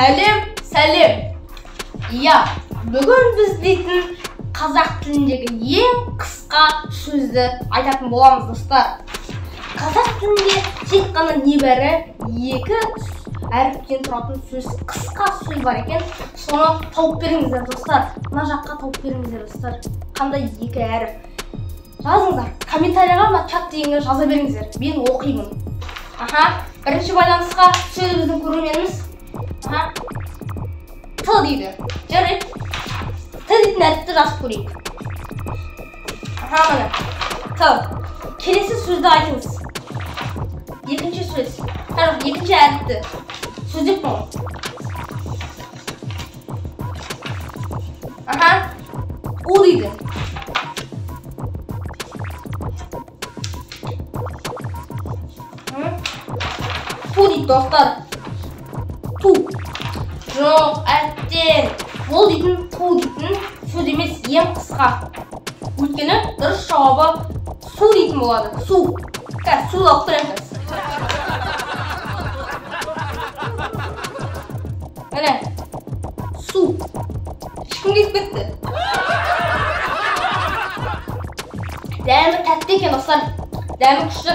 Сәлем. Иә, бүгін біз дейтін қазақ тіліндегі ең қысқа сөзді айтатын боламыз, достар. Қазақ тілінде тек қана небәрі 2 әріптен тұратын сөз, қысқа сөз бар екен. Соны тауып беріңіздер, достар. Мына жаққа тауып беріңіздер, достар. Қандай 2 әріп? Жазыңыздар. Комментарияға ма чат дегенге жаза беріңіздер. Мен оқимын. Бірінші байланысқа сөйлі біздің көрерменіміз. Т дейді. Жарайды. Т дейтін әріпті жазып көрейік. Міне. Т. Келесі сөзді айтыңыз. Екінші сөз. Екінші әріпті. Сөздеп бұл. У дейді. Ту дейді, достар. Ту. Жоқ, әттен. Ол дейтін, ту дейтін сөз емес, ең қысқа. Өйткені дұрыс жауабы су дейтін болады. Су. Су алып тұрайық. Міне. Су. Ешкім кетіп кетті. Дәмі тәтті екен, достар. Дәмі күшті.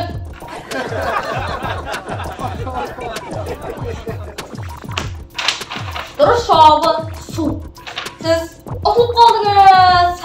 Дұрыс жауабы су. Сіз ұтылып қалдыңыз.